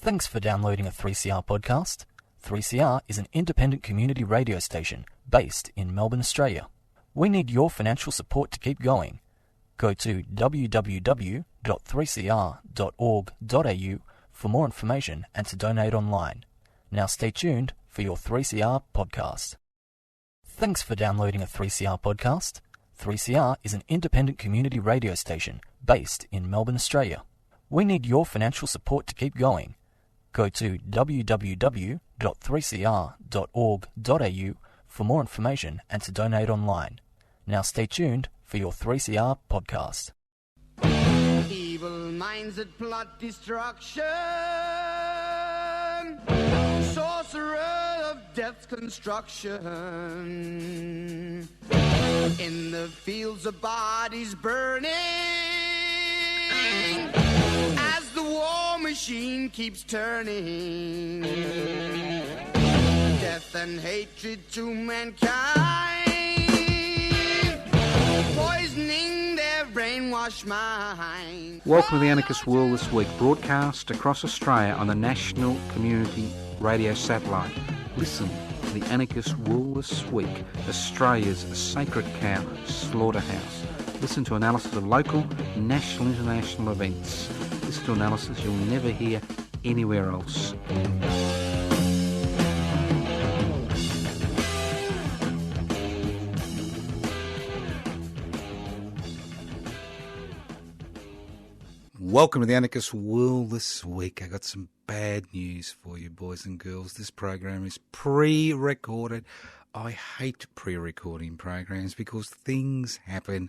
Thanks for downloading a 3CR podcast. 3CR is an independent community radio station based in Melbourne, Australia. We need your financial support to keep going. Go to www.3cr.org.au for more information and to donate online. Now stay tuned for your 3CR podcast. Thanks for downloading a 3CR podcast. 3CR is an independent community radio station based in Melbourne, Australia. We need your financial support to keep going. Go to www.3cr.org.au for more information and to donate online. Now stay tuned for your 3CR podcast. Evil minds that plot destruction, sorcerer of death's construction, in the fields of bodies burning, as the war machine keeps turning, death and hatred to mankind, poisoning their brainwashed mind. Welcome to the Anarchist World This Week, broadcast across Australia on the National Community Radio Satellite. Listen to the Anarchist World This Week, Australia's sacred cow slaughterhouse. Listen to analysis of local, national, international events. Listen to analysis you'll never hear anywhere else. Welcome to the Anarchist World This Week. I got some bad news for you, boys and girls. This program is pre-recorded. I hate pre-recording programs because things happen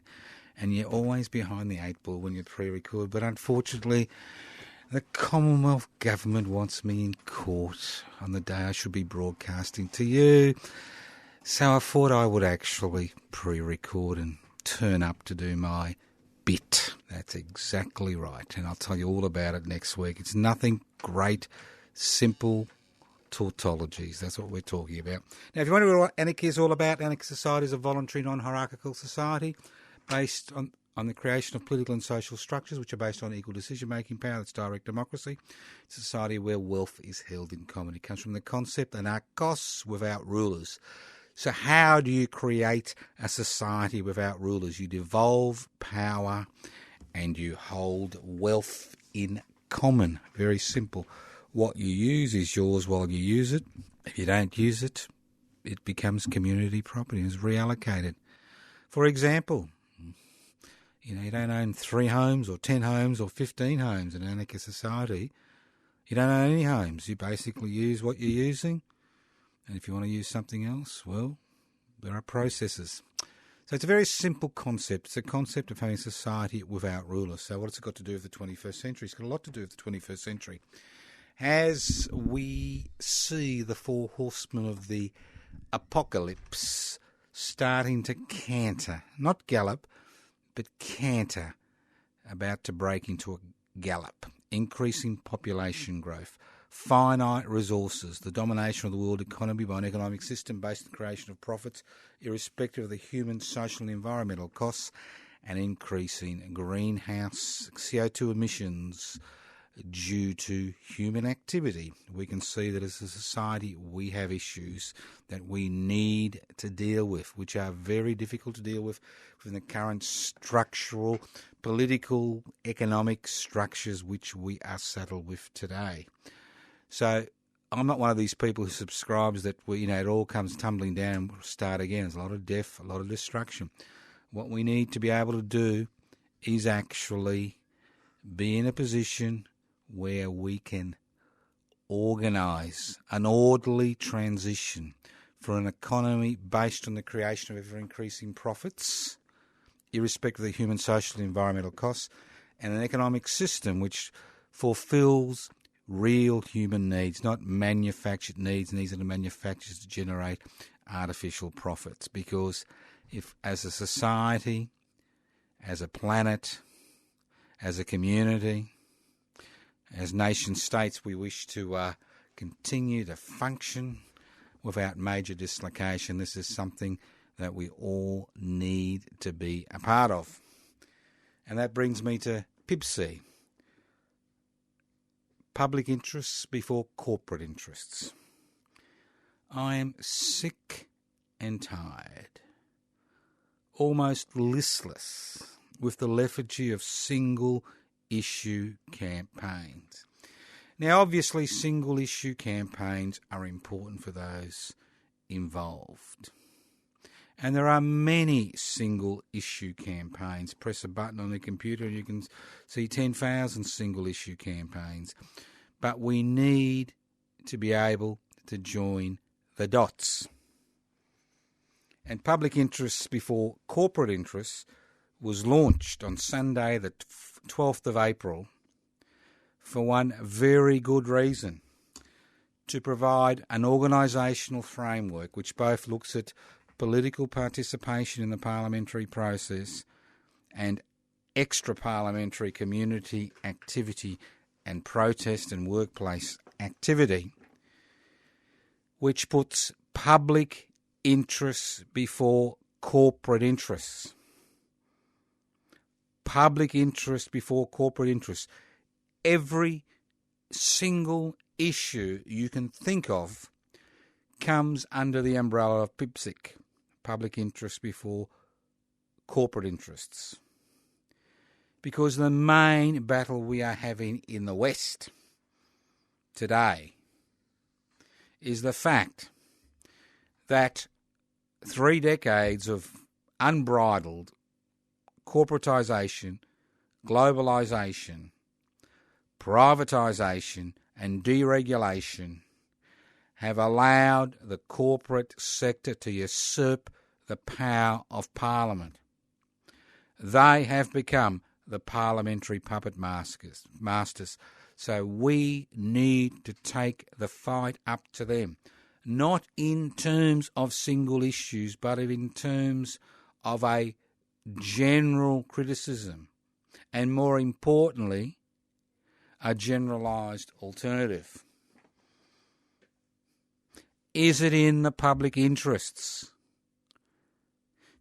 and you're always behind the eight ball when you pre-record. But unfortunately, the Commonwealth Government wants me in court on the day I should be broadcasting to you. So I thought I would actually pre-record and turn up to do my bit. That's exactly right. And I'll tell you all about it next week. It's nothing great, simple tautologies. That's what we're talking about. Now, if you wonder what anarchy is all about, anarchist society is a voluntary, non-hierarchical society based on the creation of political and social structures which are based on equal decision-making power. That's direct democracy. It's a society where wealth is held in common. It comes from the concept anarchos, without rulers. So how do you create a society without rulers? You devolve power and you hold wealth in common. Very simple. What you use is yours while you use it. If you don't use it, it becomes community property and is reallocated. For example, you don't own 3 homes or 10 homes or 15 homes in an anarchist society. You don't own any homes. You basically use what you're using. And if you want to use something else, well, there are processes. So it's a very simple concept. It's a concept of having a society without rulers. So what's it got to do with the 21st century? It's got a lot to do with the 21st century. As we see the 4 horsemen of the apocalypse starting to canter, not gallop, but canter, about to break into a gallop, increasing population growth, finite resources, the domination of the world economy by an economic system based on the creation of profits, irrespective of the human, social and environmental costs, and increasing greenhouse CO2 emissions due to human activity. We can see that as a society we have issues that we need to deal with, which are very difficult to deal with within the current structural, political, economic structures which we are saddled with today. So I'm not one of these people who subscribes that it all comes tumbling down and we'll start again. There's a lot of death, a lot of destruction. What we need to be able to do is actually be in a position where we can organise an orderly transition for an economy based on the creation of ever-increasing profits, irrespective of the human, social and environmental costs, and an economic system which fulfils real human needs, not manufactured needs that are manufactured to generate artificial profits. Because if, as a society, as a planet, as a community, as nation states, we wish to continue to function without major dislocation, this is something that we all need to be a part of. And that brings me to PIBSCI. public interests before corporate interests. I am sick and tired, almost listless, with the lethargy of single-issue campaigns. Now, obviously, single-issue campaigns are important for those involved. And there are many single-issue campaigns. Press a button on the computer and you can see 10,000 single-issue campaigns. But we need to be able to join the dots. And public interests before corporate interests was launched on Sunday, the 12th of April, for one very good reason: to provide an organisational framework which both looks at political participation in the parliamentary process and extra-parliamentary community activity and protest and workplace activity, which puts public interests before corporate interests. Public interest before corporate interests. Every single issue you can think of comes under the umbrella of PIBCI, public interest before corporate interests. Because the main battle we are having in the West today is the fact that 3 decades of unbridled corporatisation, globalisation, privatisation and deregulation have allowed the corporate sector to usurp the power of Parliament. They have become the parliamentary puppet masters. So we need to take the fight up to them, not in terms of single issues, but in terms of a general criticism, and more importantly, a generalised alternative. Is it in the public interests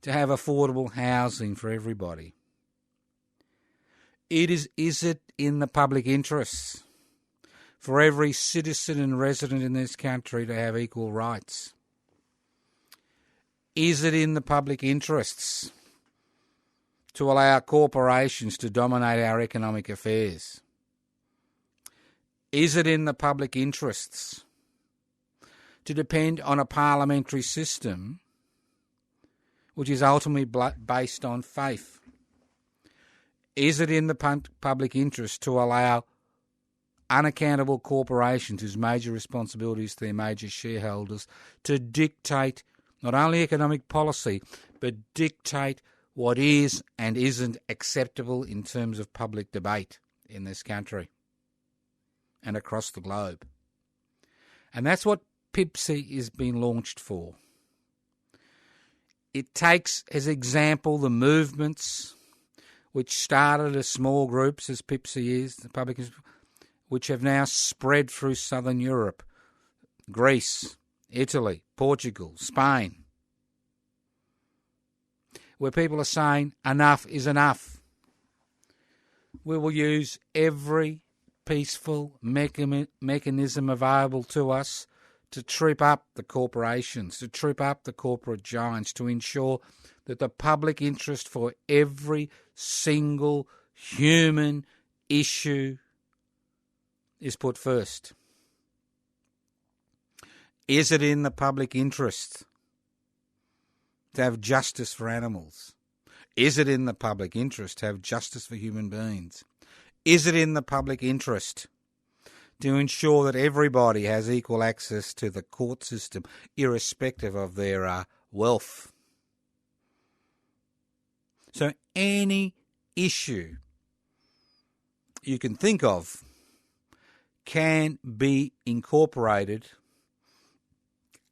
to have affordable housing for everybody? Is it in the public interests for every citizen and resident in this country to have equal rights? Is it in the public interests to allow corporations to dominate our economic affairs? Is it in the public interests to depend on a parliamentary system which is ultimately based on faith? Is it in the public interest to allow unaccountable corporations whose major responsibility is to their major shareholders to dictate not only economic policy, but dictate what is and isn't acceptable in terms of public debate in this country and across the globe? And that's what PIBCI is being launched for. It takes as example the movements which started as small groups, as PIBCI is, the public, which have now spread through southern Europe, Greece, Italy, Portugal, Spain, where people are saying enough is enough. We will use every peaceful mechanism available to us to trip up the corporations, to trip up the corporate giants, to ensure that the public interest for every single human issue is put first. Is it in the public interest to have justice for animals? Is it in the public interest to have justice for human beings? Is it in the public interest to ensure that everybody has equal access to the court system, irrespective of their wealth? So any issue you can think of can be incorporated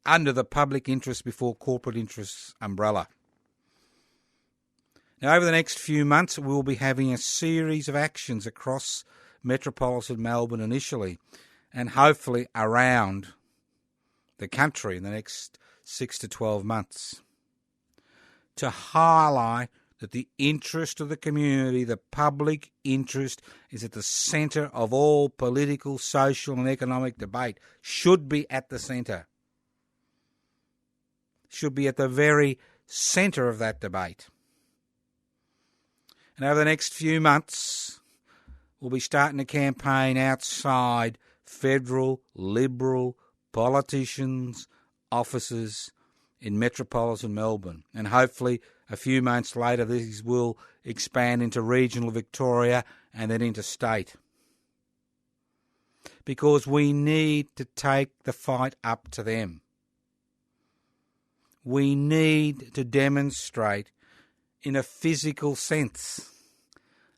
under the public interest before corporate interests umbrella. Now, over the next few months, we'll be having a series of actions across metropolitan Melbourne initially, and hopefully around the country in the next 6 to 12 months, to highlight that the interest of the community, the public interest, is at the centre of all political, social and economic debate, should be at the centre. Should be at the very centre of that debate. And over the next few months, we'll be starting a campaign outside federal, Liberal politicians' offices in metropolitan Melbourne. And hopefully a few months later these will expand into regional Victoria and then into state. Because we need to take the fight up to them. We need to demonstrate in a physical sense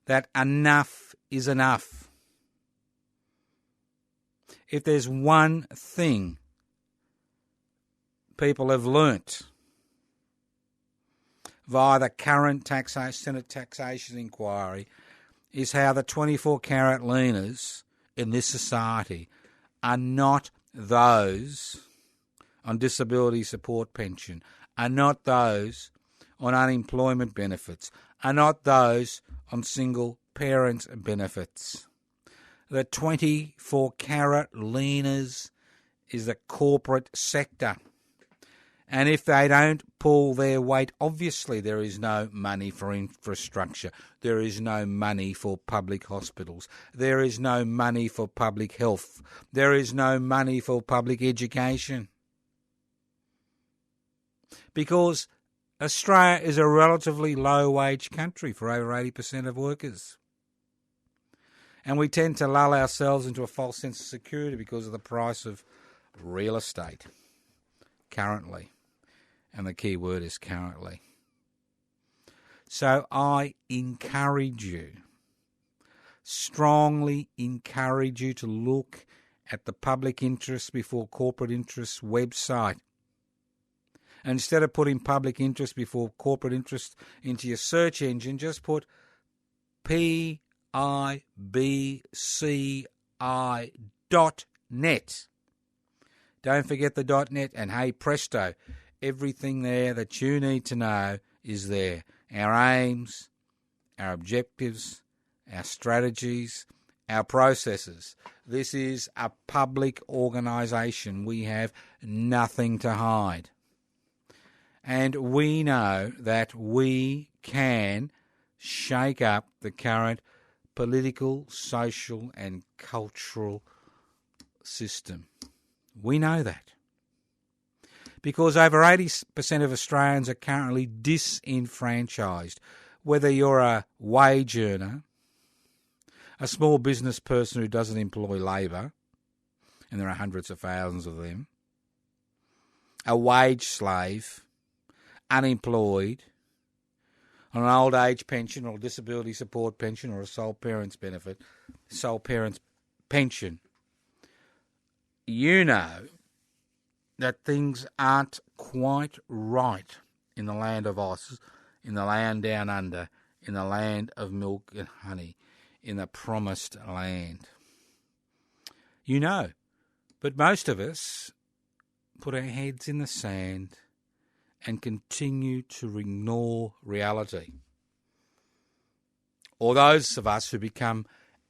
that enough is enough. If there's one thing people have learnt via the current Senate taxation inquiry, is how the 24-carat leaners in this society are not those on disability support pension, are not those on unemployment benefits, are not those on single parent benefits. The 24-carat leaners is the corporate sector. And if they don't pull their weight, obviously there is no money for infrastructure. There is no money for public hospitals. There is no money for public health. There is no money for public education. Because Australia is a relatively low-wage country for over 80% of workers. And we tend to lull ourselves into a false sense of security because of the price of real estate currently. And the key word is currently. So I encourage you, strongly encourage you to look at the public interest before corporate interest website. And instead of putting public interest before corporate interest into your search engine, just put PIBCI.net. Don't forget the .net, and hey presto, everything there that you need to know is there. Our aims, our objectives, our strategies, our processes. This is a public organisation. We have nothing to hide. And we know that we can shake up the current political, social and cultural system. We know that. Because over 80% of Australians are currently disenfranchised. Whether you're a wage earner, a small business person who doesn't employ labour, and there are hundreds of thousands of them, a wage slave, unemployed, on an old age pension or disability support pension or a sole parent's pension, you know that things aren't quite right in the land of Oz, in the land down under, in the land of milk and honey, in the promised land. You know, but most of us put our heads in the sand and continue to ignore reality. Or those of us who become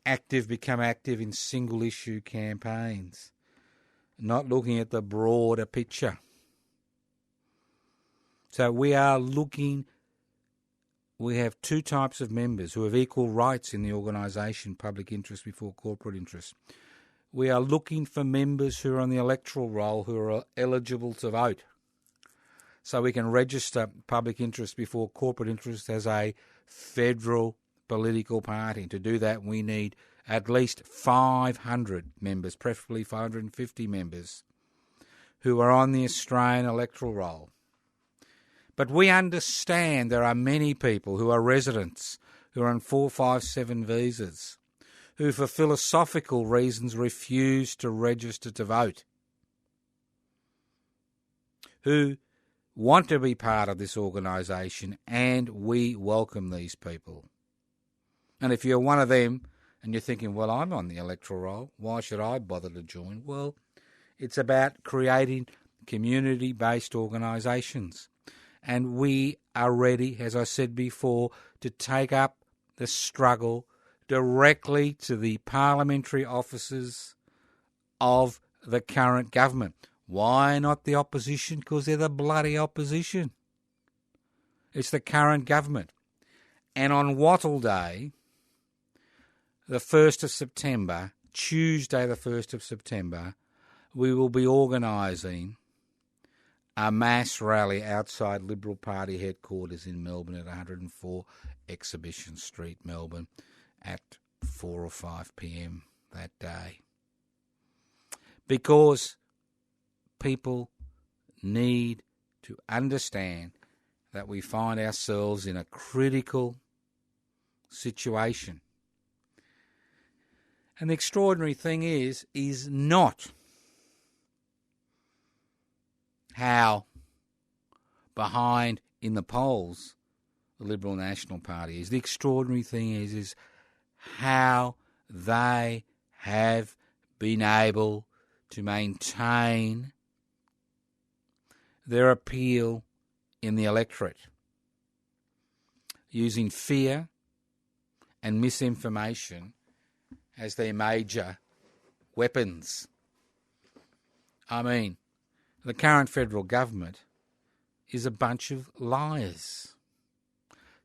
active in single-issue campaigns, not looking at the broader picture. So we have two types of members who have equal rights in the organisation, public interest before corporate interest. We are looking for members who are on the electoral roll who are eligible to vote. So we can register public interest before corporate interest as a federal political party. To do that, we need at least 500 members, preferably 550 members, who are on the Australian electoral roll. But we understand there are many people who are residents, who are on 457 visas, who for philosophical reasons refuse to register to vote, who want to be part of this organisation, and we welcome these people. And if you're one of them and you're thinking, well, I'm on the electoral roll, why should I bother to join? Well, it's about creating community-based organisations. And we are ready, as I said before, to take up the struggle directly to the parliamentary offices of the current government. Why not the opposition? Because they're the bloody opposition. It's the current government. And on Wattle Day, the 1st of September, Tuesday the 1st of September, we will be organising a mass rally outside Liberal Party headquarters in Melbourne at 104 Exhibition Street, Melbourne, at 4 or 5 p.m. that day. Because people need to understand that we find ourselves in a critical situation. And the extraordinary thing is not how behind in the polls the Liberal National Party is. The extraordinary thing is how they have been able to maintain their appeal in the electorate using fear and misinformation as their major weapons. I mean, the current federal government is a bunch of liars.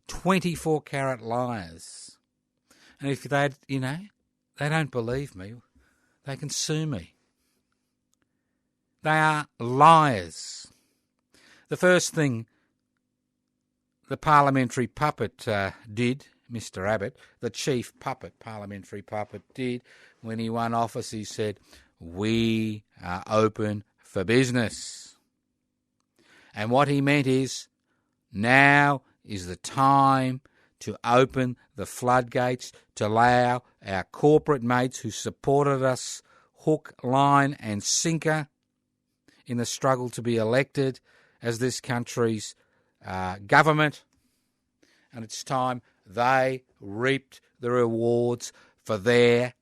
24-carat liars. And if they don't believe me, they can sue me. They are liars. The first thing the parliamentary puppet did, Mr. Abbott, the chief puppet, parliamentary puppet, did when he won office, he said, "We are open for business." And what he meant is, now is the time to open the floodgates, to allow our corporate mates who supported us hook, line and sinker in the struggle to be elected as this country's government. And it's time they reaped the rewards for their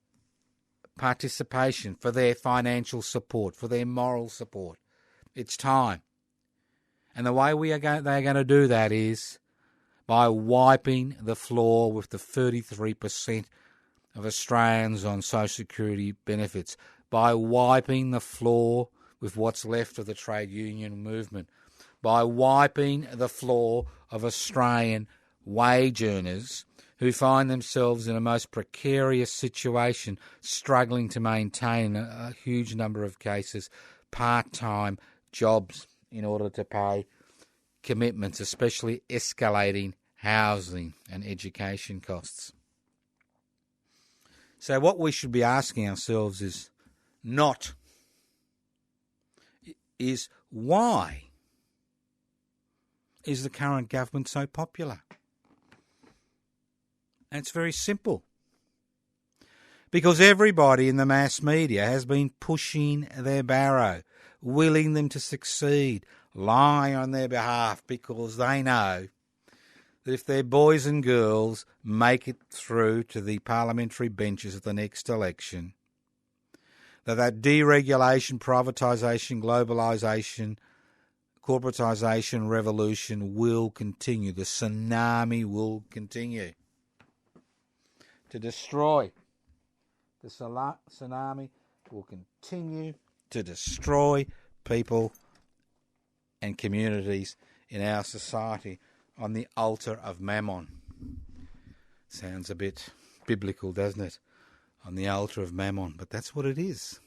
participation, for their financial support, for their moral support. It's time. And the way they're going to do that is by wiping the floor with the 33% of Australians on social security benefits, by wiping the floor with what's left of the trade union movement, by wiping the floor of Australian wage earners who find themselves in a most precarious situation, struggling to maintain a huge number of cases part-time jobs in order to pay commitments, especially escalating housing and education costs. So what we should be asking ourselves is why is the current government so popular? And it's very simple. Because everybody in the mass media has been pushing their barrow, willing them to succeed, lying on their behalf, because they know that if their boys and girls make it through to the parliamentary benches at the next election, that deregulation, privatisation, globalisation, corporatisation revolution will continue. The tsunami will continue to destroy. The tsunami will continue to destroy people and communities in our society on the altar of mammon. Sounds a bit biblical, doesn't it? On the altar of mammon, but that's what it is.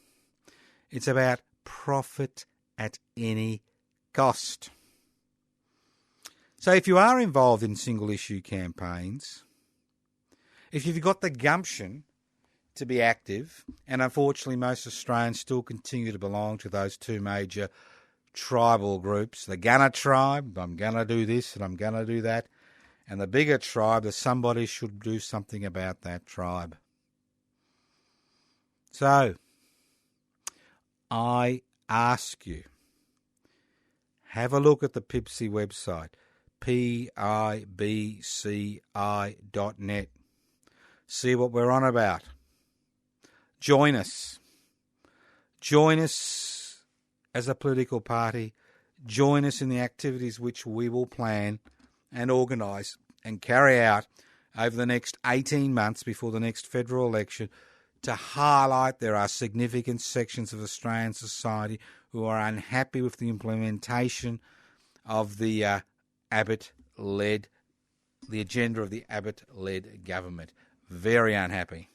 It's about profit at any cost. So if you are involved in single-issue campaigns, if you've got the gumption to be active, and unfortunately most Australians still continue to belong to those two major tribal groups, the Gunner tribe, I'm going to do this and I'm going to do that, and the bigger tribe, that somebody should do something about that tribe. So, I ask you, have a look at the PIBCI website, PIBCI.net. See what we're on about. Join us. Join us as a political party. join us in the activities which we will plan and organise and carry out over the next 18 months before the next federal election to highlight there are significant sections of Australian society who are unhappy with the implementation of the agenda of the Abbott-led government. Very unhappy.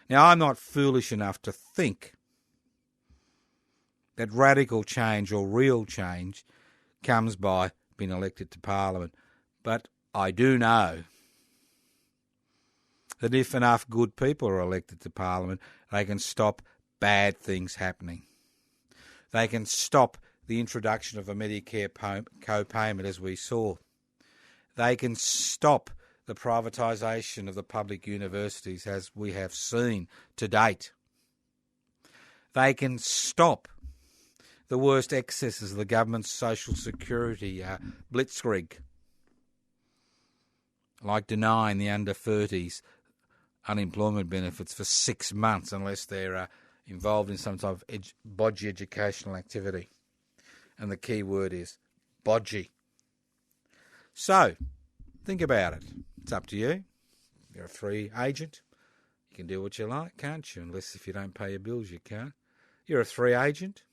Now, I'm not foolish enough to think that radical change or real change comes by being elected to Parliament, but I do know that if enough good people are elected to Parliament, they can stop bad things happening. They can stop the introduction of a Medicare co-payment, as we saw. They can stop the privatisation of the public universities, as we have seen to date. They can stop the worst excesses of the government's social security blitzkrieg, like denying the under-30s unemployment benefits for 6 months unless they're involved in some type of bodgy educational activity. And the key word is bodgy. So, think about it. It's up to you. You're a free agent. You can do what you like, can't you? Unless if you don't pay your bills, you can't. You're a free agent.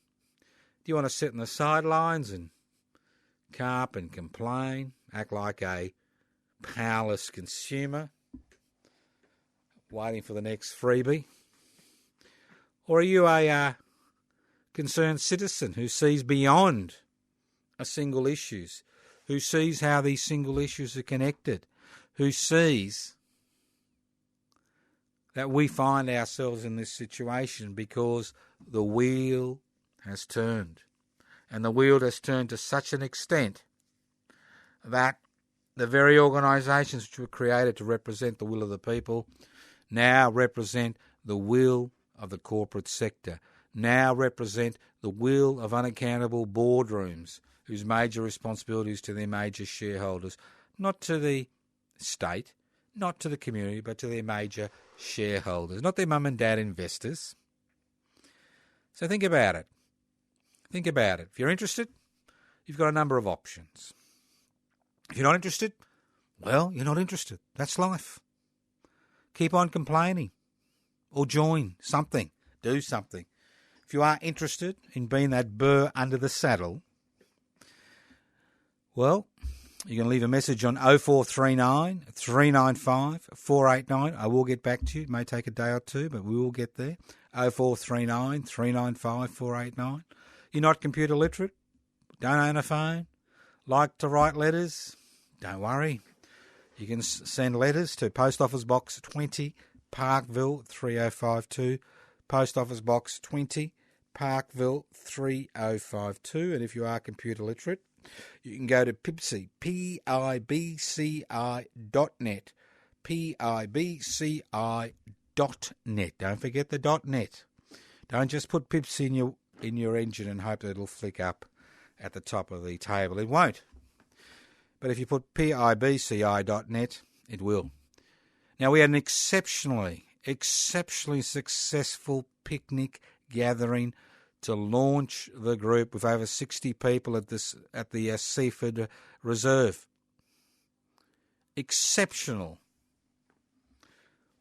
Do you want to sit on the sidelines and carp and complain, act like a powerless consumer, waiting for the next freebie? Or are you a concerned citizen who sees beyond a single issues, who sees how these single issues are connected, who sees that we find ourselves in this situation because the wheel has turned. And the wheel has turned to such an extent that the very organisations which were created to represent the will of the people now represent the will of the corporate sector, now represent the will of unaccountable boardrooms whose major responsibility is to their major shareholders, not to the state, not to the community, but to their major shareholders, not their mum and dad investors. So think about it. Think about it. If you're interested, you've got a number of options. If you're not interested, well, you're not interested. That's life. Keep on complaining or join something. Do something. If you are interested in being that burr under the saddle, well, you can leave a message on 0439 395 489. I will get back to you. It may take a day or two, but we will get there. 0439 395 489. You're not computer literate? Don't own a phone? Like to write letters? Don't worry. You can send letters to Post Office Box 20, Parkville 3052. Post Office Box 20, Parkville 3052. And if you are computer literate, you can go to PIBCI, PIBCI.net, PIBCI.net. Don't forget the .net. Don't just put PIBCI in your engine and hope that it'll flick up at the top of the table. It won't. But if you put PIBCI.net, it will. Now, we had an exceptionally successful picnic gathering to launch the group with over 60 people at the Seaford Reserve. Exceptional.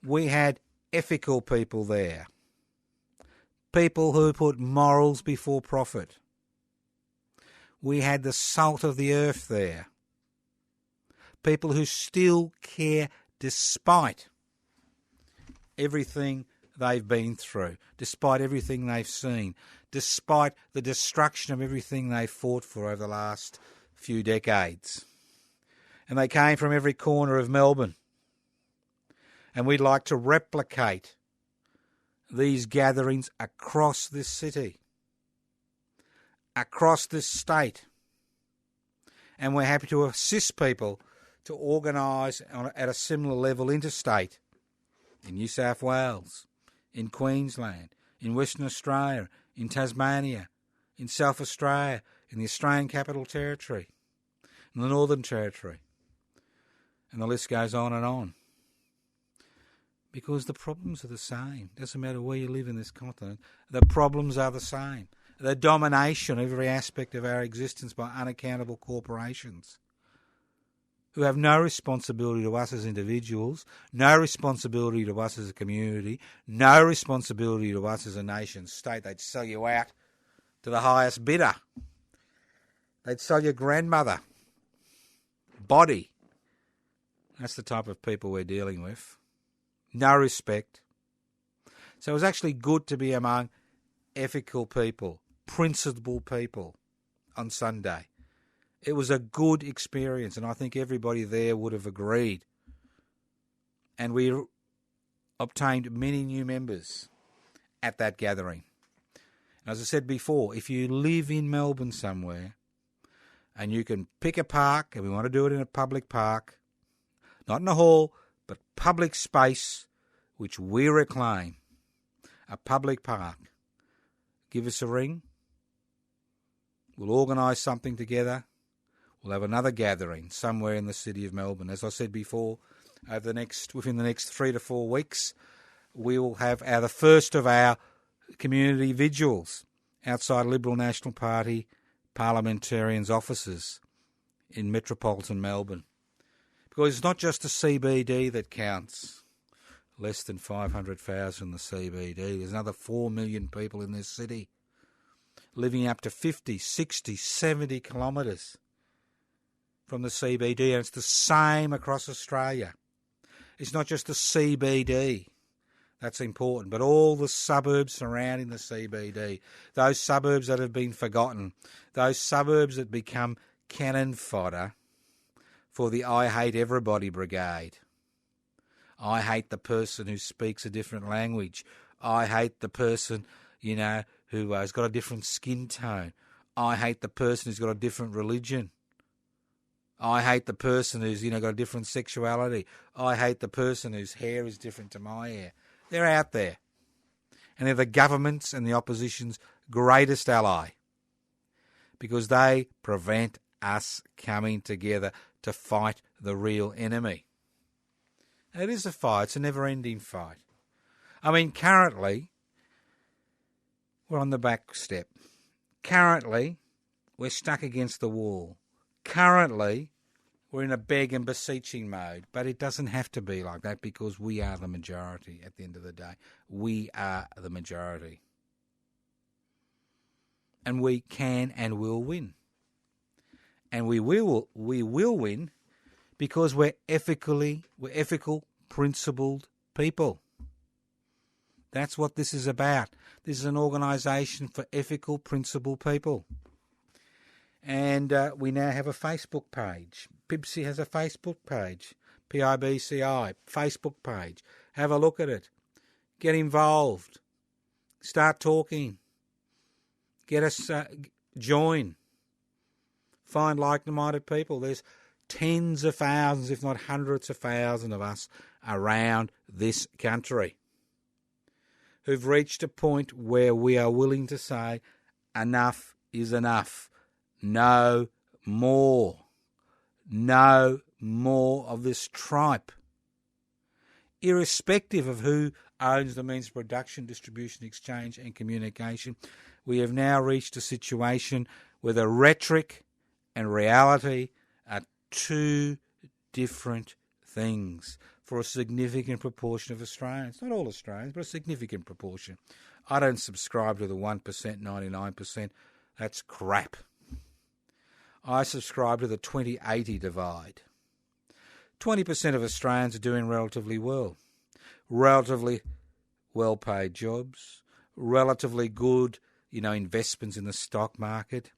We had ethical people there. People who put morals before profit. We had the salt of the earth there. People who still care despite everything they've been through, despite everything they've seen, despite the destruction of everything they've fought for over the last few decades. And they came from every corner of Melbourne. And we'd like to replicate these gatherings across this city, across this state. And we're happy to assist people to organise at a similar level interstate, in New South Wales, in Queensland, in Western Australia, in Tasmania, in South Australia, in the Australian Capital Territory, in the Northern Territory. And the list goes on and on. Because the problems are the same. Doesn't matter where you live in this continent, the problems are the same. the domination of every aspect of our existence by unaccountable corporations who have no responsibility to us as individuals, no responsibility to us as a community, no responsibility to us as a nation state. They'd sell you out to the highest bidder. They'd sell your grandmother body. That's the type of people we're dealing with. No respect. So it was actually good to be among ethical people, principled people on Sunday. It was a good experience, and I think everybody there would have agreed. And we obtained many new members at that gathering. And as I said before, if you live in Melbourne somewhere and you can pick a park, and we want to do it in a public park, not in a hall, but public space, which we reclaim, a public park, give us a ring. We'll organise something together. We'll have another gathering somewhere in the city of Melbourne. As I said before, within the next 3 to 4 weeks, we will have the first of our community vigils outside Liberal National Party parliamentarians' offices in metropolitan Melbourne. Because it's not just the CBD that counts. Less than 500,000 in the CBD. There's another 4 million people in this city living up to 50, 60, 70 kilometres from the CBD, and it's the same across Australia. It's not just the CBD that's important, but all the suburbs surrounding the CBD, those suburbs that have been forgotten, those suburbs that become cannon fodder for the I Hate Everybody brigade. I hate the person who speaks a different language. I hate the person, who has got a different skin tone. I hate the person who's got a different religion. I hate the person who's, got a different sexuality. I hate the person whose hair is different to my hair. They're out there. And they're the government's and the opposition's greatest ally, because they prevent us coming together to fight the real enemy. And it is a fight. It's a never-ending fight. Currently, we're on the back step. Currently, we're stuck against the wall. Currently, we're in a beg and beseeching mode, but it doesn't have to be like that, because we are the majority at the end of the day. We are the majority. And we can and will win. And we will win because we're ethical, principled people. That's what this is about. This is an organisation for ethical, principled people. And we now have a Facebook page. PIBCI has a Facebook page. PIBCI, Facebook page. Have a look at it. Get involved. Start talking. Get us, join. Find like-minded people. There's tens of thousands, if not hundreds of thousands of us around this country who've reached a point where we are willing to say enough is enough. No more. No more of this tripe. Irrespective of who owns the means of production, distribution, exchange and communication, we have now reached a situation where the rhetoric and reality are two different things for a significant proportion of Australians. Not all Australians, but a significant proportion. I don't subscribe to the 1%, 99%. That's crap. I subscribe to the 20-80 divide. 20% of Australians are doing relatively well. Relatively well-paid jobs. Relatively good, investments in the stock market.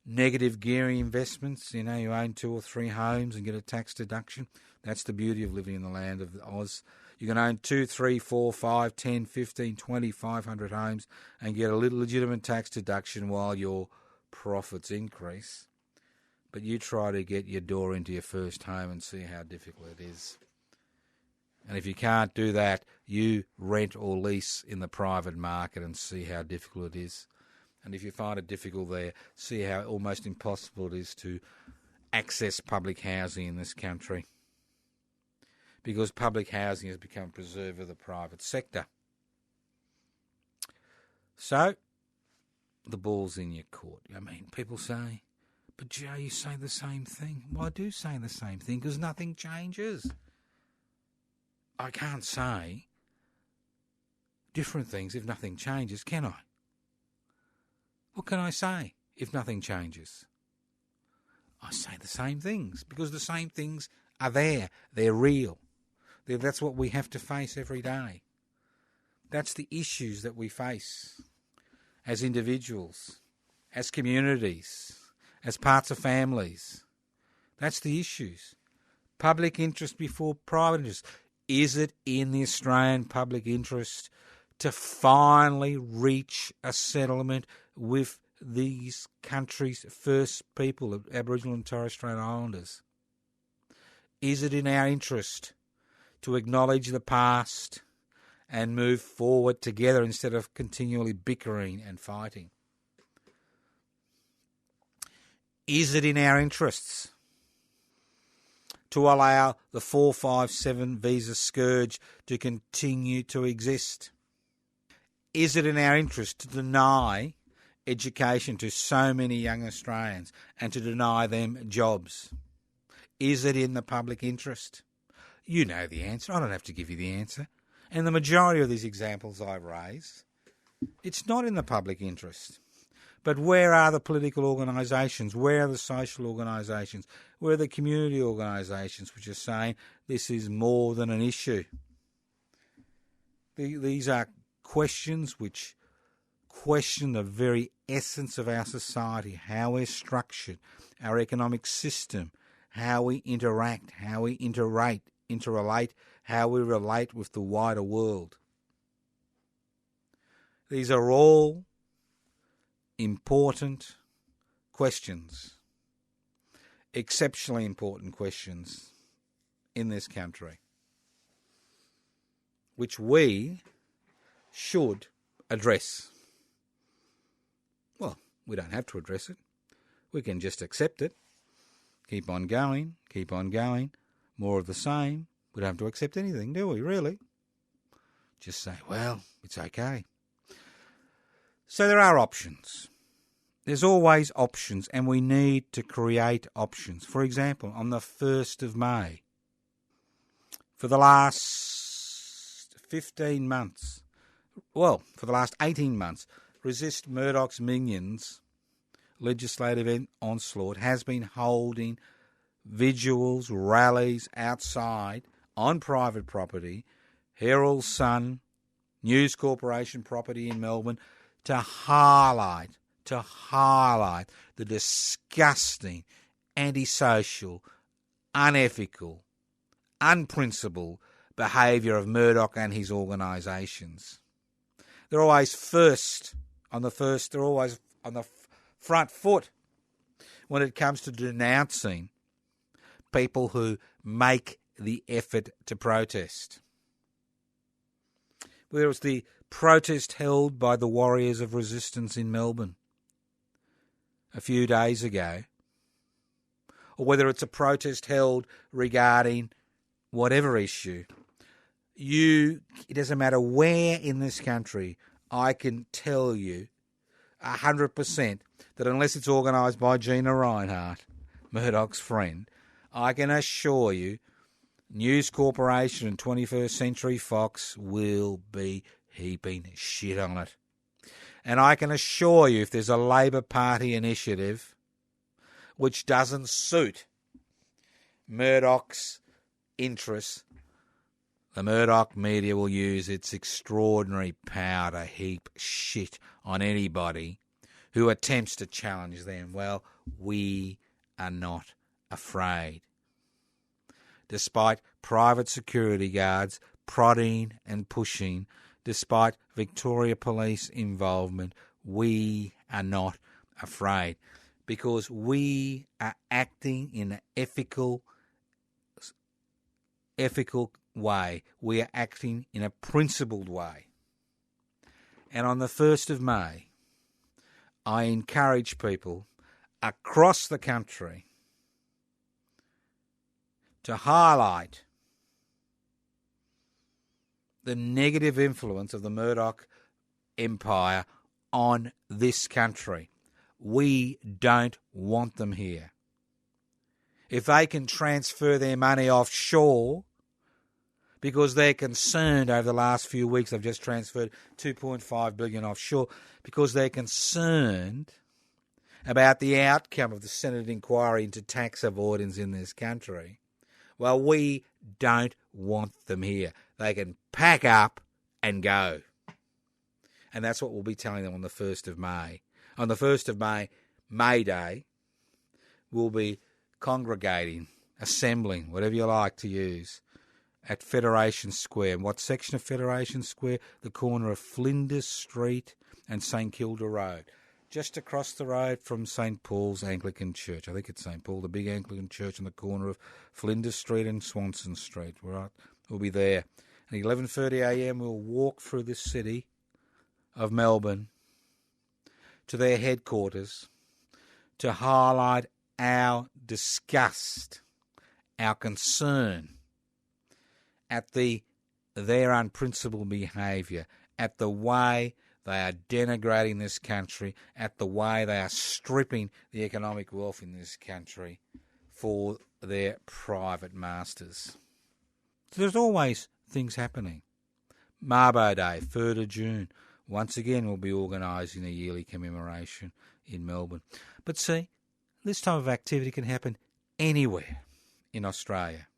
Negative gearing investments, you own 2 or 3 homes and get a tax deduction. That's the beauty of living in the land of Oz. You can own 2, 3, 4, 5, 10, 15, 20, 500 homes and get a little legitimate tax deduction while your profits increase. But you try to get your door into your first home and see how difficult it is. And if you can't do that, you rent or lease in the private market and see how difficult it is. And if you find it difficult there, see how almost impossible it is to access public housing in this country. Because public housing has become a preserver of the private sector. So, the ball's in your court. I mean, people say, but Joe, you say the same thing. Well, I do say the same thing because nothing changes. I can't say different things if nothing changes, can I? What can I say if nothing changes? I say the same things because the same things are there. They're real. That's what we have to face every day. That's the issues that we face as individuals, as communities, as parts of families. That's the issues. Public interest before private interest. Is it in the Australian public interest to finally reach a settlement with these countries' first people, Aboriginal and Torres Strait Islanders? Is it in our interest to acknowledge the past and move forward together instead of continually bickering and fighting? Is it in our interests to allow the 457 visa scourge to continue to exist? Is it in our interest to deny education to so many young Australians and to deny them jobs? Is it in the public interest? You know the answer. I don't have to give you the answer. And the majority of these examples I raise, it's not in the public interest. But where are the political organisations? Where are the social organisations? Where are the community organisations which are saying this is more than an issue? These are questions which question the very essence of our society, how we're structured, our economic system, how we interact, how we interrelate, how we relate with the wider world. These are all important questions, exceptionally important questions in this country, which we should address. Well, we don't have to address it. We can just accept it. Keep on going, more of the same. We don't have to accept anything, do we, really? Just say, well, it's okay. So there are options. There's always options, and we need to create options. For example, on the 1st of May, for the last 15 months, well, for the last 18 months, Resist Murdoch's Minions legislative onslaught has been holding vigils, rallies outside on private property, Herald Sun, News Corporation property in Melbourne, to highlight the disgusting, antisocial, unethical, unprincipled behaviour of Murdoch and his organisations. They're always they're always on the front foot when it comes to denouncing people who make the effort to protest. Whether it's the protest held by the Warriors of Resistance in Melbourne a few days ago, or whether it's a protest held regarding whatever issue, it doesn't matter where in this country, I can tell you 100% that unless it's organised by Gina Reinhardt, Murdoch's friend, I can assure you News Corporation and 21st Century Fox will be heaping shit on it. And I can assure you if there's a Labor Party initiative which doesn't suit Murdoch's interests, the Murdoch media will use its extraordinary power to heap shit on anybody who attempts to challenge them. Well, we are not afraid. Despite private security guards prodding and pushing, despite Victoria Police involvement, we are not afraid because we are acting in an ethical way. We are acting in a principled way. And on the 1st of May, I encourage people across the country to highlight the negative influence of the Murdoch empire on this country. We don't want them here. If they can transfer their money offshore because they're concerned over the last few weeks, they've just transferred $2.5 billion offshore because they're concerned about the outcome of the Senate inquiry into tax avoidance in this country. Well, we don't want them here. They can pack up and go. And that's what we'll be telling them on the 1st of May. On the 1st of May, May Day, we'll be congregating, assembling, whatever you like to use, at Federation Square. And what section of Federation Square? The corner of Flinders Street and St Kilda Road. Just across the road from St Paul's Anglican Church. I think it's St Paul, the big Anglican church on the corner of Flinders Street and Swanson Street. Right, we'll be there. At 11:30am, we'll walk through this city of Melbourne to their headquarters to highlight our disgust, our concern at their unprincipled behaviour, at the way they are denigrating this country, at the way they are stripping the economic wealth in this country for their private masters. So there's always things happening. Mabo Day, 3rd of June. Once again, we'll be organising a yearly commemoration in Melbourne. But see, this type of activity can happen anywhere in Australia.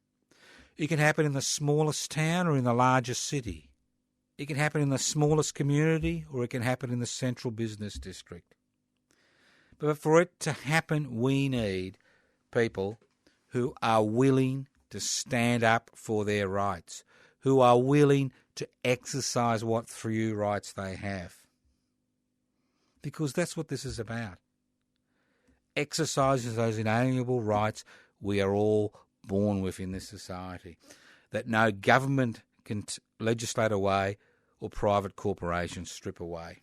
It can happen in the smallest town or in the largest city. It can happen in the smallest community or it can happen in the central business district. But for it to happen, we need people who are willing to stand up for their rights, who are willing to exercise what few rights they have. Because that's what this is about. Exercising those inalienable rights we are all born with in this society, that no government can legislate away or private corporations strip away.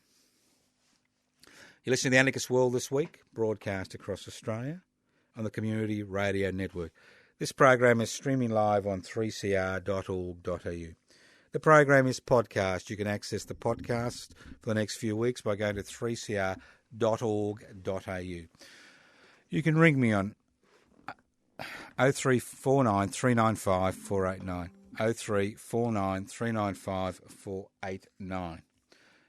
You're listening to The Anarchist World This Week, broadcast across Australia on the Community Radio Network. This program is streaming live on 3cr.org.au. The program is podcast. You can access the podcast for the next few weeks by going to 3cr.org.au. You can ring me on 0349 395 489. 0349 395 489.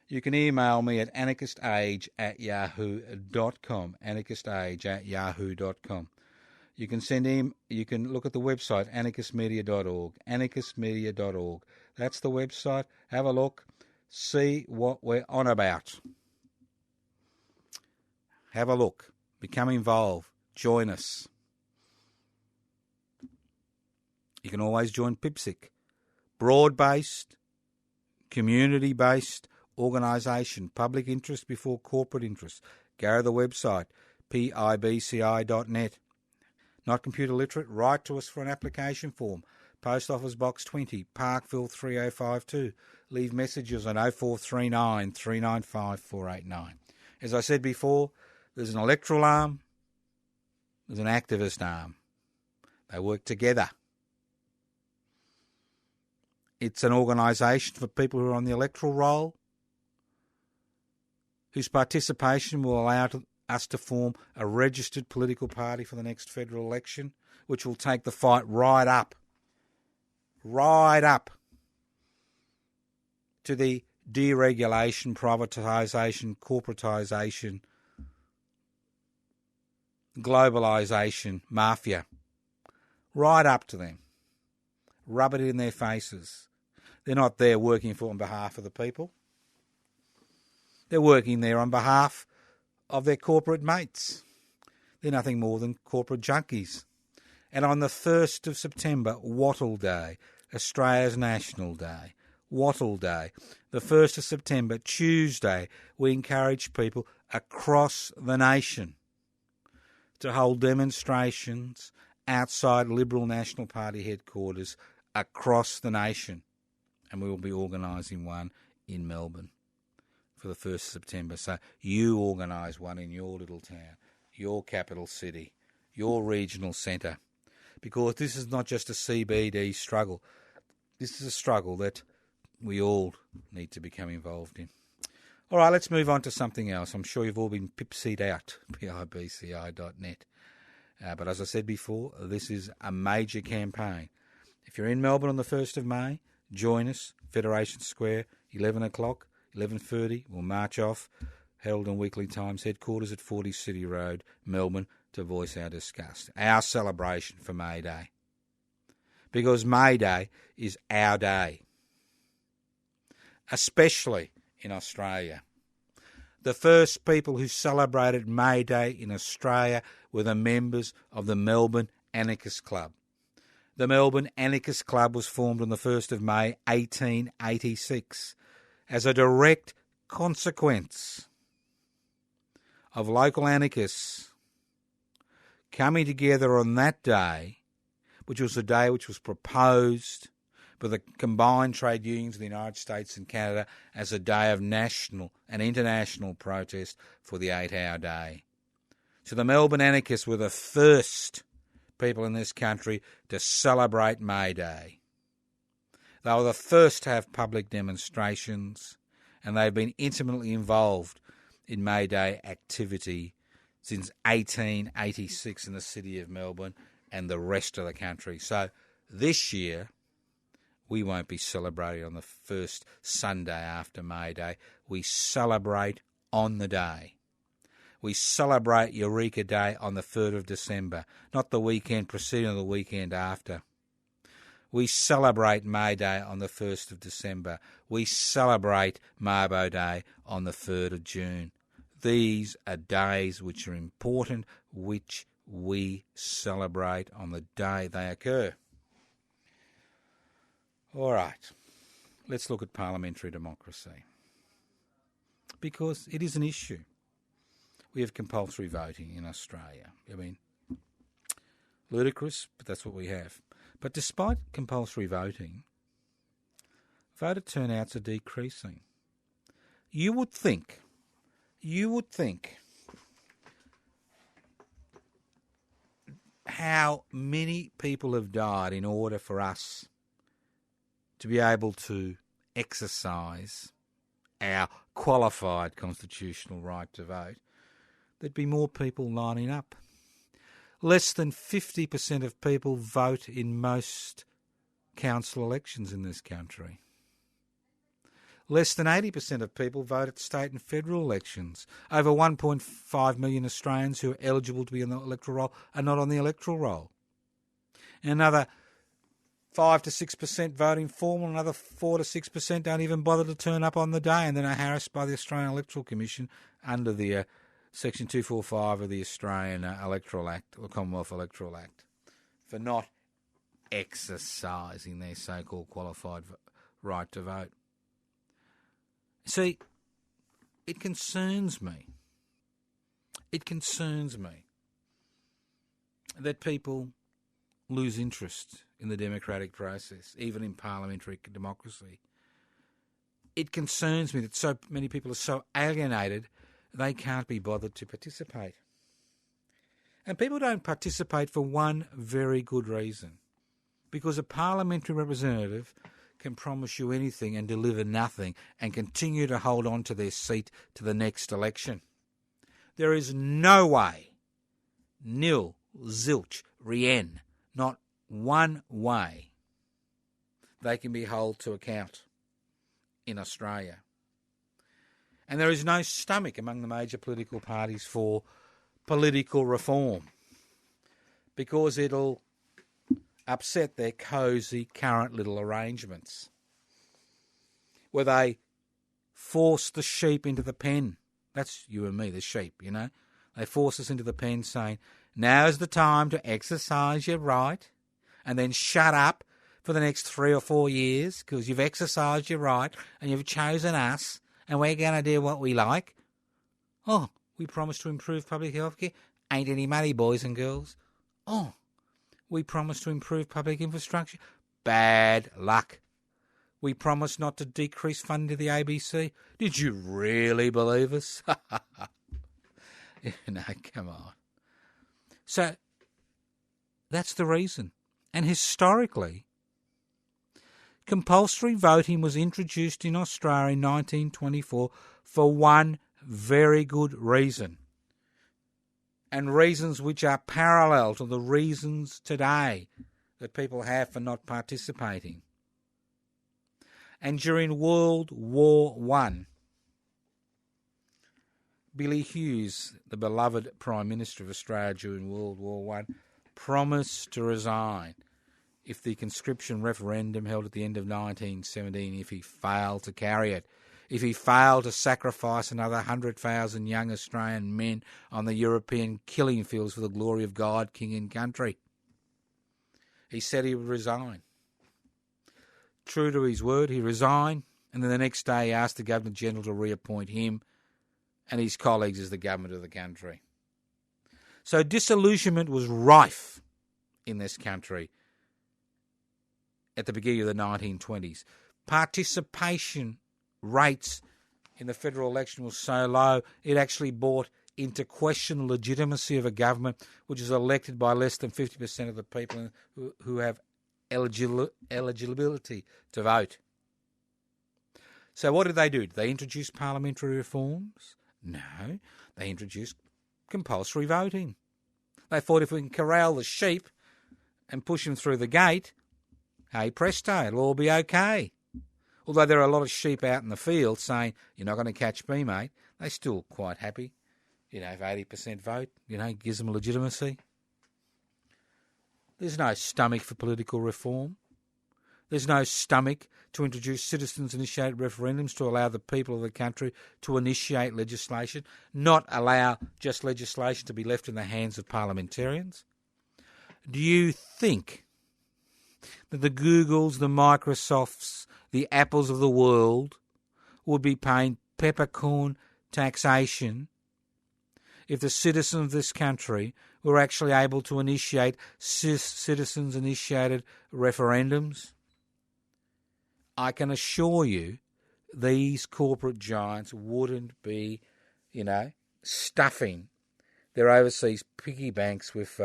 You can email me at anarchistage@yahoo.com. anarchistage@yahoo.com. You can you can look at the website anarchistmedia.org. anarchistmedia.org. That's the website. Have a look. See what we're on about. Have a look. Become involved. Join us. You can always join PIBSCI. Broad-based, community-based organisation. Public interest before corporate interest. Go to the website, PIBCI.net. Not computer literate? Write to us for an application form. Post Office Box 20, Parkville 3052. Leave messages on 0439 395 489. As I said before, there's an electoral arm, there's an activist arm. They work together. It's an organisation for people who are on the electoral roll, whose participation will allow us to form a registered political party for the next federal election, which will take the fight right up to the deregulation, privatisation, corporatisation, globalisation, mafia. Right up to them. Rub it in their faces. They're not there working for on behalf of the people. They're working there on behalf of their corporate mates. They're nothing more than corporate junkies. And on the 1st of September, Wattle Day, Australia's National Day, Wattle Day, the 1st of September, Tuesday, we encourage people across the nation to hold demonstrations outside Liberal National Party headquarters across the nation. And we will be organising one in Melbourne for the 1st of September. So you organise one in your little town, your capital city, your regional centre. Because this is not just a CBD struggle. This is a struggle that we all need to become involved in. All right, let's move on to something else. I'm sure you've all been PIBCI'd out, PIBCI.net. But as I said before, this is a major campaign. If you're in Melbourne on the 1st of May, join us, Federation Square, 11 o'clock, 11:30, we'll march off, Herald and Weekly Times headquarters at 40 City Road, Melbourne, to voice our disgust, our celebration for May Day. Because May Day is our day, especially in Australia. The first people who celebrated May Day in Australia were the members of the Melbourne Anarchist Club. The Melbourne Anarchist Club was formed on the 1st of May 1886 as a direct consequence of local anarchists coming together on that day, which was the day which was proposed by the combined trade unions of the United States and Canada as a day of national and international protest for the 8-hour day. So the Melbourne anarchists were the first people in this country to celebrate May Day. They were the first to have public demonstrations, and they've been intimately involved in May Day activity since 1886 in the city of Melbourne and the rest of the country. So this year, we won't be celebrating on the first Sunday after May Day. We celebrate on the day. We celebrate Eureka Day on the 3rd of December, not the weekend preceding or the weekend after. We celebrate May Day on the 1st of December. We celebrate Mabo Day on the 3rd of June. These are days which are important, which we celebrate on the day they occur. All right, let's look at parliamentary democracy, because it is an issue. We have compulsory voting in Australia. I mean, ludicrous, but that's what we have. But despite compulsory voting, voter turnouts are decreasing. You would think how many people have died in order for us to be able to exercise our qualified constitutional right to vote, there'd be more people lining up. Less than 50% of people vote in most council elections in this country. Less than 80% of people vote at state and federal elections. Over 1.5 million Australians who are eligible to be on the electoral roll are not on the electoral roll. And another 5 to 6% vote informal, another 4 to 6% don't even bother to turn up on the day, and then are harassed by the Australian Electoral Commission under the Section 245 of the Australian Electoral Act, or Commonwealth Electoral Act, for not exercising their so-called qualified right to vote. See, it concerns me. It concerns me that people lose interest in the democratic process, even in parliamentary democracy. It concerns me that so many people are so alienated they can't be bothered to participate. And people don't participate for one very good reason. Because a parliamentary representative can promise you anything and deliver nothing and continue to hold on to their seat to the next election. There is no way, nil, zilch, rien, not one way they can be held to account in Australia. And there is no stomach among the major political parties for political reform, because it'll upset their cosy current little arrangements where they force the sheep into the pen. That's you and me, the sheep, you know. They force us into the pen saying, now's the time to exercise your right, and then shut up for the next 3 or 4 years because you've exercised your right and you've chosen us and we're going to do what we like. Oh, we promise to improve public health care. Ain't any money, boys and girls. Oh, we promise to improve public infrastructure. Bad luck. We promise not to decrease funding to the ABC. Did you really believe us? No, come on. So, that's the reason. And historically, compulsory voting was introduced in Australia in 1924 for one very good reason, and reasons which are parallel to the reasons today that people have for not participating. And during World War I, Billy Hughes, the beloved Prime Minister of Australia during World War I, promised to resign if the conscription referendum held at the end of 1917, if he failed to carry it, if he failed to sacrifice another 100,000 young Australian men on the European killing fields for the glory of God, King and country. He said he would resign. True to his word, he resigned, and then the next day he asked the Governor-General to reappoint him and his colleagues as the government of the country. So disillusionment was rife in this country at the beginning of the 1920s. Participation rates in the federal election were so low, it actually brought into question the legitimacy of a government which is elected by less than 50% of the people who have eligibility to vote. So what did they do? Did they introduce parliamentary reforms? No, they introduced compulsory voting. They thought if we can corral the sheep and push them through the gate, hey presto, it'll all be okay. Although there are a lot of sheep out in the field saying, you're not going to catch me, mate, they're still quite happy. If 80% vote, gives them legitimacy. There's no stomach for political reform. There's no stomach to introduce citizens-initiated referendums to allow the people of the country to initiate legislation, not allow just legislation to be left in the hands of parliamentarians. Do you think that the Googles, the Microsofts, the Apples of the world would be paying peppercorn taxation if the citizens of this country were actually able to initiate citizens-initiated referendums? I can assure you these corporate giants wouldn't be, stuffing their overseas piggy banks with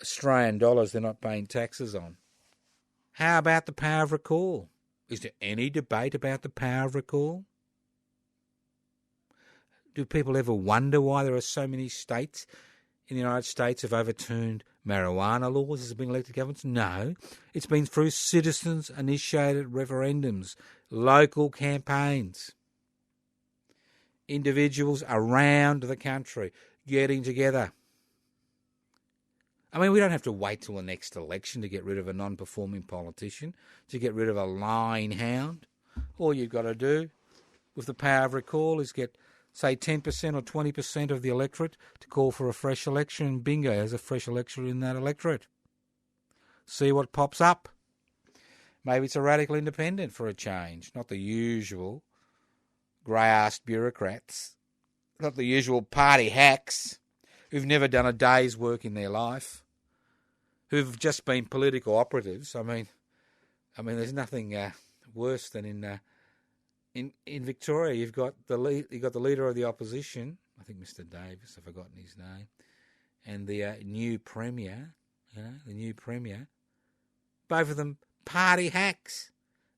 Australian dollars they're not paying taxes on. How about the power of recall? Is there any debate about the power of recall? Do people ever wonder why there are so many states in the United States have overturned marijuana laws as been elected governments? No. It's been through citizens-initiated referendums, local campaigns, individuals around the country getting together. We don't have to wait till the next election to get rid of a non-performing politician, to get rid of a lying hound. All you've got to do with the power of recall is get, say, 10% or 20% of the electorate to call for a fresh election, and bingo, there's a fresh election in that electorate. See what pops up. Maybe it's a radical independent for a change, not the usual grey-assed bureaucrats, not the usual party hacks who've never done a day's work in their life, who've just been political operatives. There's nothing worse than in Victoria. You've got the leader of the opposition, I think Mr. Davis, I've forgotten his name, and the new premier. Both of them party hacks,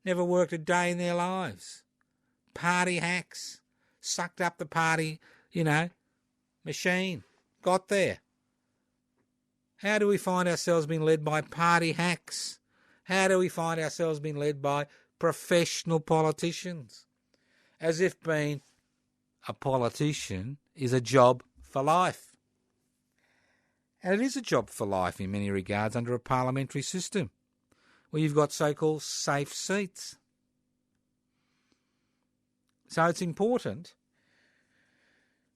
never worked a day in their lives. Party hacks, sucked up the party, machine, got there. How do we find ourselves being led by party hacks? How do we find ourselves being led by professional politicians? As if being a politician is a job for life. And it is a job for life in many regards under a parliamentary system, where you've got so-called safe seats. So it's important,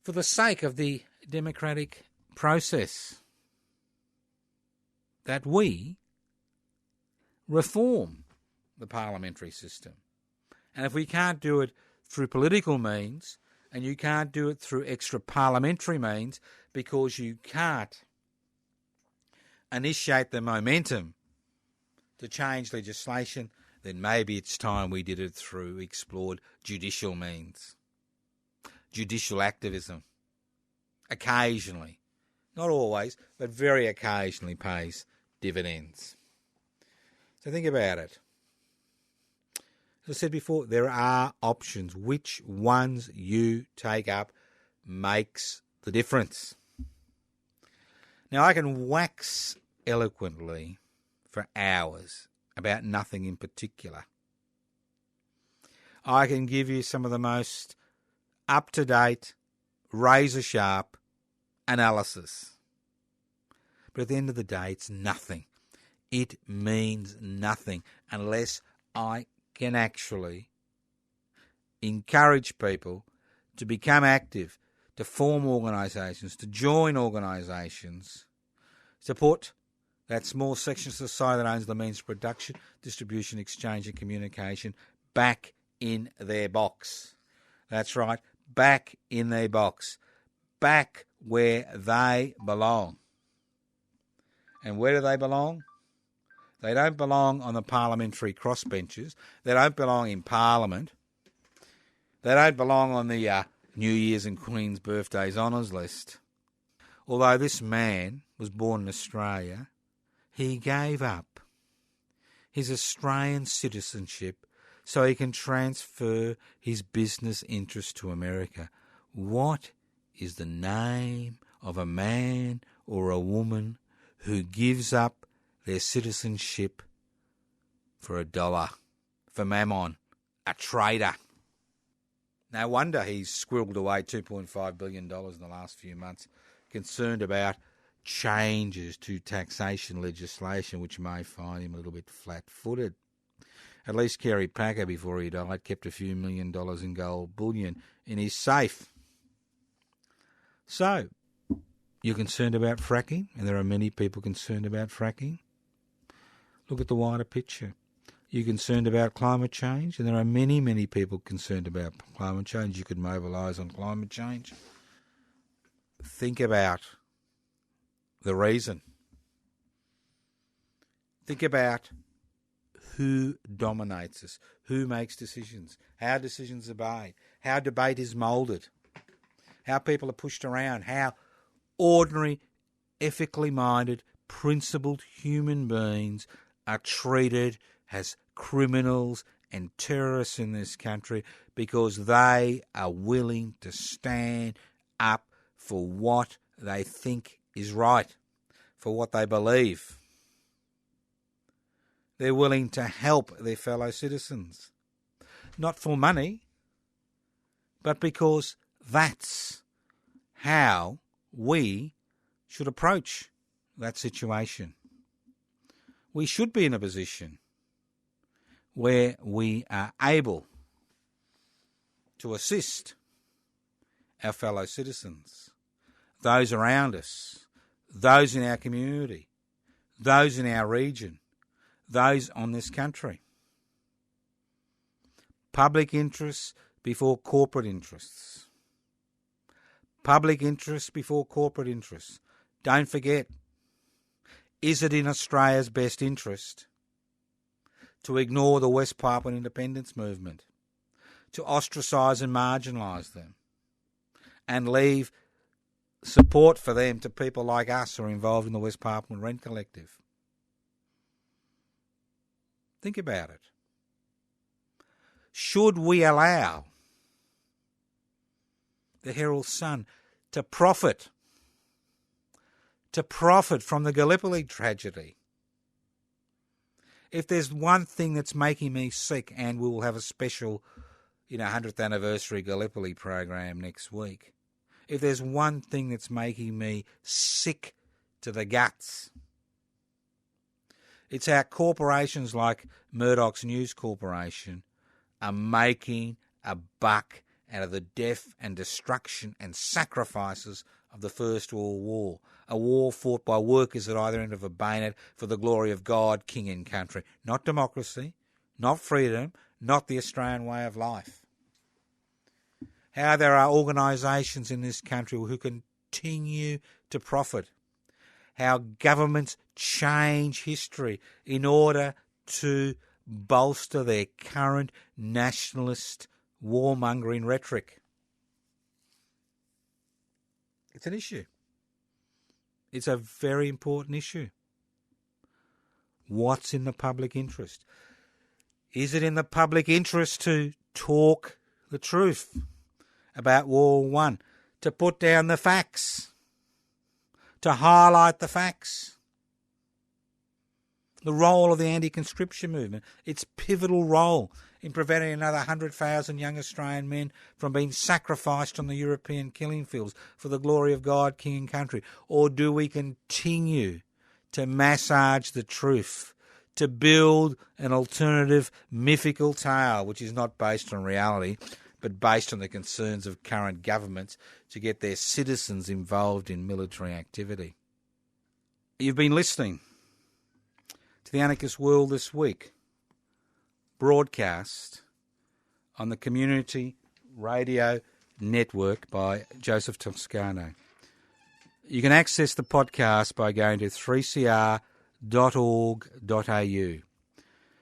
for the sake of the democratic process, that we reform the parliamentary system. And if we can't do it through political means, and you can't do it through extra parliamentary means because you can't initiate the momentum to change legislation, then maybe it's time we did it through explored judicial means. Judicial activism. Occasionally, not always, but very occasionally pays dividends. So think about it. As I said before, there are options. Which ones you take up makes the difference. Now, I can wax eloquently for hours about nothing in particular. I can give you some of the most up-to-date, razor-sharp analysis. But at the end of the day, it's nothing. It means nothing unless I can actually encourage people to become active, to form organisations, to join organisations, to put that small section of society that owns the means of production, distribution, exchange and communication back in their box. That's right, back in their box, back where they belong. And where do they belong? They don't belong on the parliamentary crossbenches. They don't belong in Parliament. They don't belong on the New Year's and Queen's birthdays honours list. Although this man was born in Australia, he gave up his Australian citizenship so he can transfer his business interests to America. What is the name of a man or a woman who gives up their citizenship for $1, for mammon, a trader? No wonder he's squirreled away $2.5 billion in the last few months, concerned about changes to taxation legislation which may find him a little bit flat-footed. At least Kerry Packer, before he died, kept a few $1 million in gold bullion in his safe. So, you're concerned about fracking, and there are many people concerned about fracking. Look at the wider picture. You're concerned about climate change, and there are many, many people concerned about climate change. You could mobilise on climate change. Think about the reason. Think about who dominates us, who makes decisions, how decisions are made, how debate is moulded, how people are pushed around, how ordinary, ethically minded, principled human beings are treated as criminals and terrorists in this country because they are willing to stand up for what they think is right, for what they believe. They're willing to help their fellow citizens, not for money, but because that's how we should approach that situation. We should be in a position where we are able to assist our fellow citizens, those around us, those in our community, those in our region, those on this country. Public interests before corporate interests. Public interests before corporate interests. Don't forget, is it in Australia's best interest to ignore the West Papuan independence movement, to ostracise and marginalise them, and leave support for them to people like us who are involved in the West Papuan Rent Collective? Think about it. Should we allow the Herald Sun to profit from the Gallipoli tragedy? If there's one thing that's making me sick, and we will have a special 100th anniversary Gallipoli program next week, if there's one thing that's making me sick to the guts, it's how corporations like Murdoch's News Corporation are making a buck out of the death and destruction and sacrifices of the First World War, a war fought by workers at either end of a bayonet for the glory of God, King and country, not democracy, not freedom, not the Australian way of life. How there are organisations in this country who continue to profit. How governments change history in order to bolster their current nationalist warmongering rhetoric. It's an issue. It's a very important issue. What's in the public interest? Is it in the public interest to talk the truth about World War I, to put down the facts, to highlight the facts? The role of the anti-conscription movement, its pivotal role in preventing another 100,000 young Australian men from being sacrificed on the European killing fields for the glory of God, King and country? Or do we continue to massage the truth, to build an alternative mythical tale which is not based on reality but based on the concerns of current governments to get their citizens involved in military activity? You've been listening to The Anarchist World This Week, broadcast on the Community Radio Network by Joseph Toscano. You can access the podcast by going to 3cr.org.au.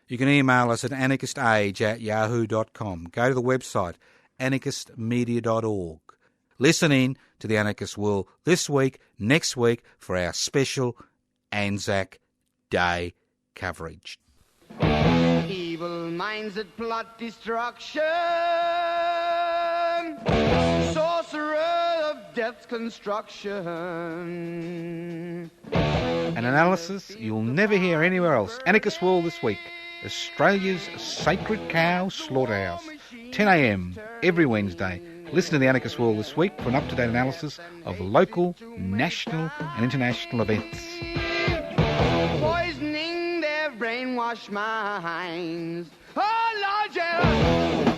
You can email us at anarchistage@yahoo.com. Go to the website anarchistmedia.org. Listen in to The Anarchist World this week, next week, for our special Anzac Day coverage. Evil minds that plot destruction, sorcerer of death's construction. An analysis you'll never hear anywhere else. Anarchist World This Week, Australia's sacred cow slaughterhouse. 10 a.m. every Wednesday. Listen to The Anarchist World This Week for an up-to-date analysis of local, national and international events. Poisoning their brainwashed minds. Oh, Lord, yeah.